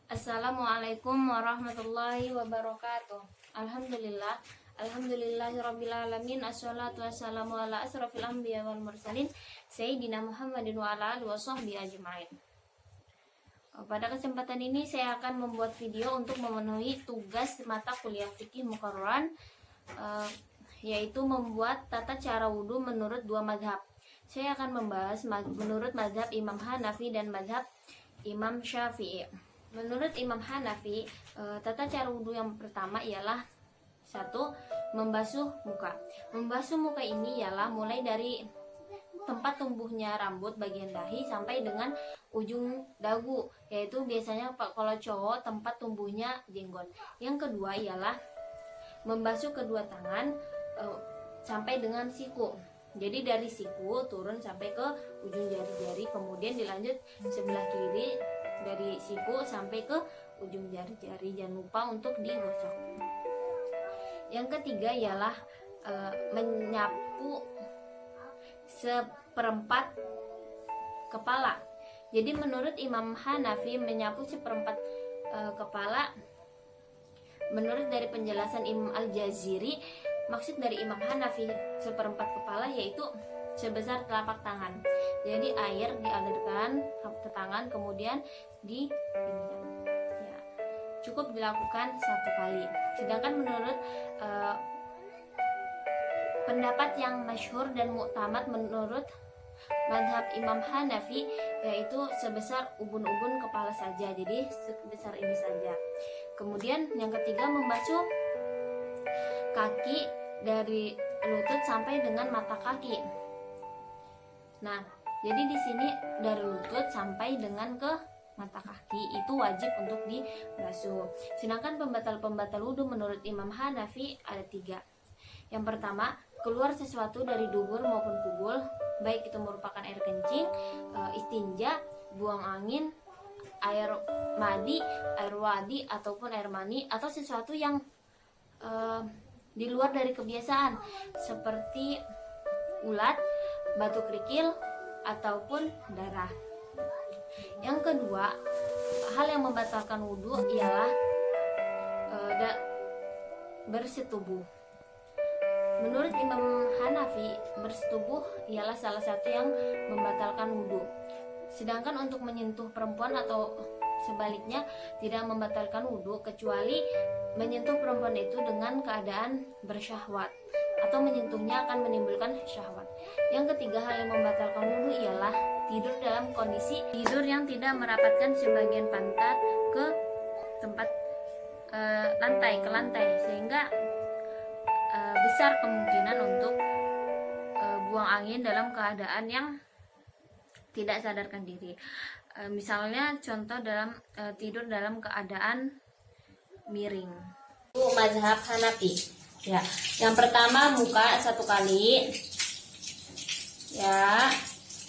Assalamualaikum warahmatullahi wabarakatuh. Alhamdulillahirabbil alamin. Assalatu wassalamu ala asrofil anbiya wal mursalin Sayyidina Muhammadin wa ala alihi washabbihi ajmain. Pada kesempatan ini saya akan membuat video untuk memenuhi tugas mata kuliah fikih muqarraran, yaitu membuat tata cara wudhu menurut dua mazhab. Saya akan membahas menurut mazhab Imam Hanafi dan mazhab Imam Syafi'i. Menurut Imam Hanafi, tata cara wudhu yang pertama ialah satu, membasuh muka. Membasuh muka ini ialah mulai dari tempat tumbuhnya rambut bagian dahi sampai dengan ujung dagu, yaitu biasanya kalau cowok tempat tumbuhnya jenggot. Yang kedua ialah membasuh kedua tangan sampai dengan siku. Jadi dari siku turun sampai ke ujung jari-jari, kemudian dilanjut sebelah kiri dari siku sampai ke ujung jari-jari. Jangan lupa untuk digosok. Yang ketiga ialah menyapu seperempat kepala. Jadi menurut Imam Hanafi, menyapu seperempat kepala, menurut dari penjelasan Imam Al-Jaziri, maksud dari Imam Hanafi seperempat kepala yaitu sebesar telapak tangan. Jadi air dialirkan ke tangan, kemudian dipinjam. Ya, cukup dilakukan satu kali. Sedangkan menurut pendapat yang masyhur dan muktamad menurut mazhab Imam Hanafi, yaitu sebesar ubun-ubun kepala saja. Jadi sebesar ini saja. Kemudian yang ketiga, membasuh kaki dari lutut sampai dengan mata kaki. Nah, jadi di sini dari lutut sampai dengan ke mata kaki itu wajib untuk dibasuh. Sedangkan pembatal-pembatal wudhu menurut Imam Hanafi ada 3. Yang pertama, keluar sesuatu dari dubur maupun kubul, baik itu merupakan air kencing, istinja, buang angin, air madi, air wadi, ataupun air mani, atau sesuatu yang di luar dari kebiasaan seperti ulat, batu kerikil, ataupun darah. Yang kedua, hal yang membatalkan wudhu ialah bersetubuh. Menurut Imam Hanafi, bersetubuh ialah salah satu yang membatalkan wudhu. Sedangkan untuk menyentuh perempuan atau sebaliknya tidak membatalkan wudhu, kecuali menyentuh perempuan itu dengan keadaan bersyahwat atau menyentuhnya akan menimbulkan syahwat. Yang ketiga, hal yang membatalkan wudhu ialah tidur dalam kondisi tidur yang tidak merapatkan sebagian pantat ke tempat lantai, sehingga besar kemungkinan untuk buang angin dalam keadaan yang tidak sadarkan diri. Misalnya contoh dalam tidur dalam keadaan miring. Mazhab Hanafi. Ya, yang pertama muka 1 kali. Ya.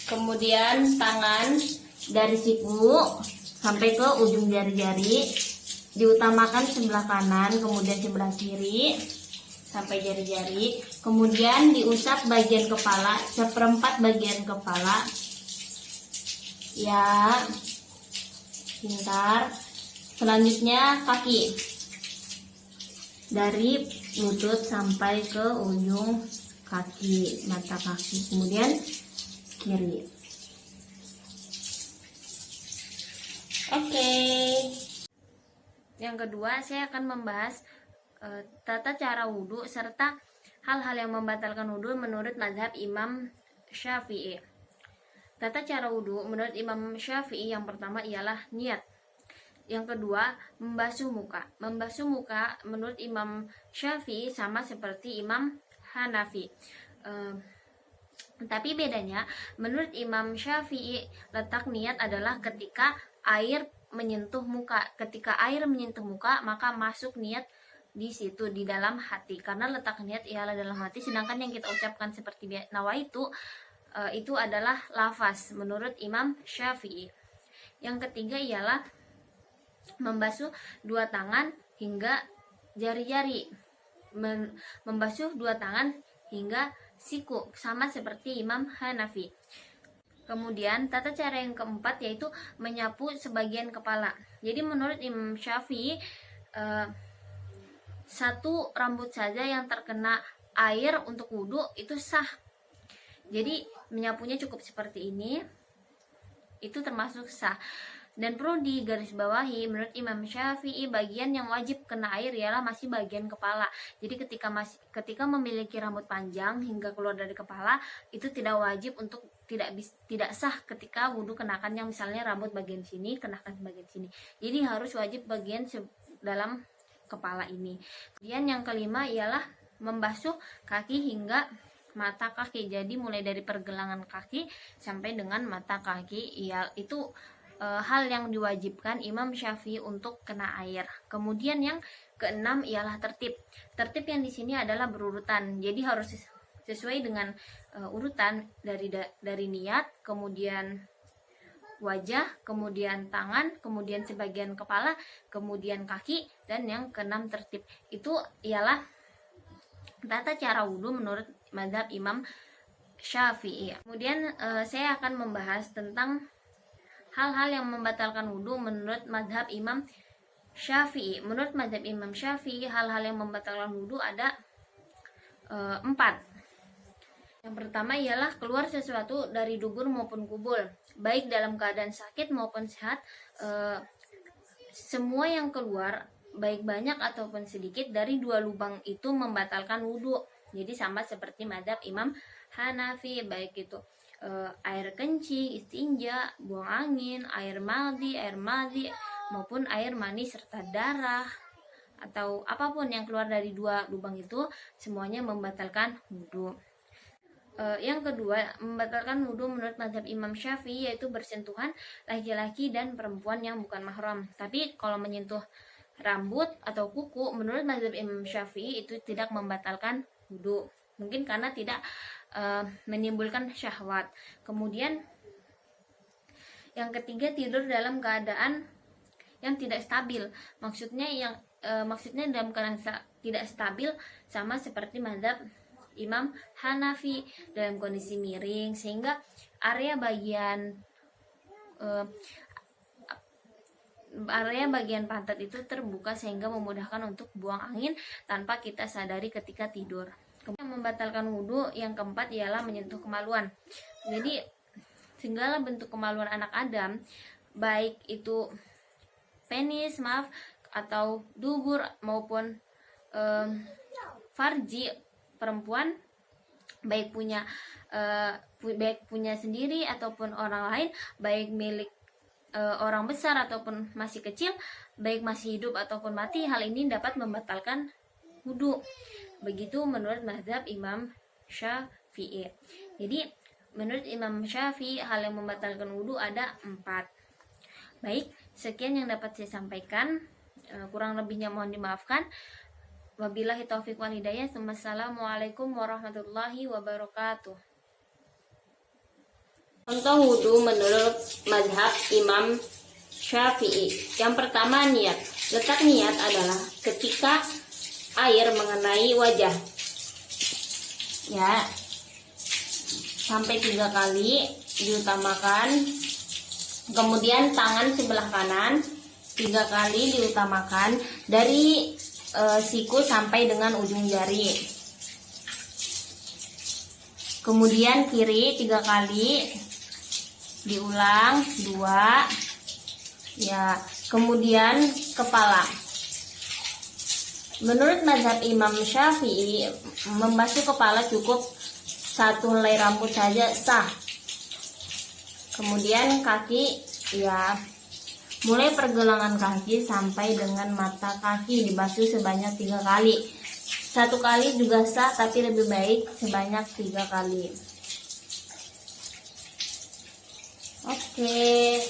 Kemudian tangan dari siku sampai ke ujung jari-jari. Diutamakan sebelah kanan, kemudian sebelah kiri sampai jari-jari. Kemudian diusap bagian kepala, seperempat bagian kepala. Ya, pintar. Selanjutnya kaki, dari lutut sampai ke ujung kaki, mata kaki. Kemudian kiri. Oke. Yang kedua, saya akan membahas tata cara wudhu serta hal-hal yang membatalkan wudhu menurut mazhab Imam Syafi'i. Tata cara wudhu menurut Imam Syafi'i yang pertama ialah niat. Yang kedua, membasuh muka. Membasuh muka menurut Imam Syafi'i sama seperti Imam Hanafi. Tapi bedanya, menurut Imam Syafi'i letak niat adalah ketika air menyentuh muka. Ketika air menyentuh muka, maka masuk niat di situ, di dalam hati. Karena letak niat ialah dalam hati, sedangkan yang kita ucapkan seperti nawaitu itu adalah lafaz menurut Imam Syafi'i. Yang ketiga ialah membasuh 2 tangan hingga jari-jari. Membasuh 2 tangan hingga siku sama seperti Imam Hanafi. Kemudian tata cara yang keempat yaitu menyapu sebagian kepala. Jadi menurut Imam Syafi'i, satu rambut saja yang terkena air untuk wudhu itu sah. Jadi menyapunya cukup seperti ini, itu termasuk sah. Dan perlu digarisbawahi, menurut Imam Syafi'i bagian yang wajib kena air ialah masih bagian kepala. Jadi ketika memiliki rambut panjang hingga keluar dari kepala, itu tidak wajib untuk tidak sah ketika wudhu kenakan yang misalnya rambut bagian sini kenakan bagian sini. Jadi harus wajib bagian dalam kepala ini. Kemudian yang kelima ialah membasuh kaki hingga mata kaki. Jadi mulai dari pergelangan kaki sampai dengan mata kaki, itu hal yang diwajibkan Imam Syafi'i untuk kena air. Kemudian yang keenam ialah tertib. Tertib yang di sini adalah berurutan. Jadi harus sesuai dengan urutan dari niat, kemudian wajah, kemudian tangan, kemudian sebagian kepala, kemudian kaki, dan yang keenam tertib. Itu ialah tata cara wudhu menurut mazhab Imam Syafi'i. Kemudian saya akan membahas tentang hal-hal yang membatalkan wudhu menurut mazhab Imam Syafi'i. Menurut mazhab Imam Syafi'i, hal-hal yang membatalkan wudhu ada 4. Yang pertama ialah keluar sesuatu dari dubur maupun kubul, baik dalam keadaan sakit maupun sehat. Semua yang keluar, baik banyak ataupun sedikit, dari 2 lubang itu membatalkan wudhu. Jadi sama seperti mazhab Imam Hanafi, baik itu air kencing, istinja, buang angin, air madhi, maupun air mani serta darah, atau apapun yang keluar dari 2 lubang itu, semuanya membatalkan wudhu. Yang kedua, membatalkan wudhu menurut mazhab Imam Syafi'i yaitu bersentuhan laki-laki dan perempuan yang bukan mahram. Tapi kalau menyentuh rambut atau kuku, menurut mazhab Imam Syafi'i itu tidak membatalkan wudhu. Mungkin karena tidak menimbulkan syahwat. Kemudian yang ketiga, tidur dalam keadaan yang tidak stabil. Maksudnya dalam keadaan tidak stabil sama seperti mazhab Imam Hanafi, dalam kondisi miring sehingga area bagian pantat itu terbuka sehingga memudahkan untuk buang angin tanpa kita sadari ketika tidur. Yang membatalkan wudhu yang keempat ialah menyentuh kemaluan. Jadi segala bentuk kemaluan anak Adam, baik itu penis, atau dubur maupun farji perempuan, baik punya sendiri ataupun orang lain, baik milik orang besar ataupun masih kecil, baik masih hidup ataupun mati, hal ini dapat membatalkan wudhu. Begitu menurut mazhab Imam Syafi'i. Jadi menurut Imam Syafi'i, hal yang membatalkan wudhu ada 4. Baik, sekian yang dapat saya sampaikan. Kurang lebihnya mohon dimaafkan. Wabillahi taufiq wal hidayah. Wassalamualaikum warahmatullahi wabarakatuh. Contoh wudhu menurut mazhab Imam Syafi'i. Yang pertama, niat. Letak niat adalah ketika air mengenai wajah, ya, sampai 3 kali diutamakan. Kemudian tangan sebelah kanan 3 kali diutamakan, dari siku sampai dengan ujung jari. Kemudian kiri 3 kali diulang 2, ya. Kemudian kepala. Menurut mazhab Imam Syafi'i, membasuh kepala cukup 1 helai rambut saja sah. Kemudian kaki, ya, mulai pergelangan kaki sampai dengan mata kaki dibasuh sebanyak 3 kali. 1 kali juga sah, tapi lebih baik sebanyak 3 kali. Oke.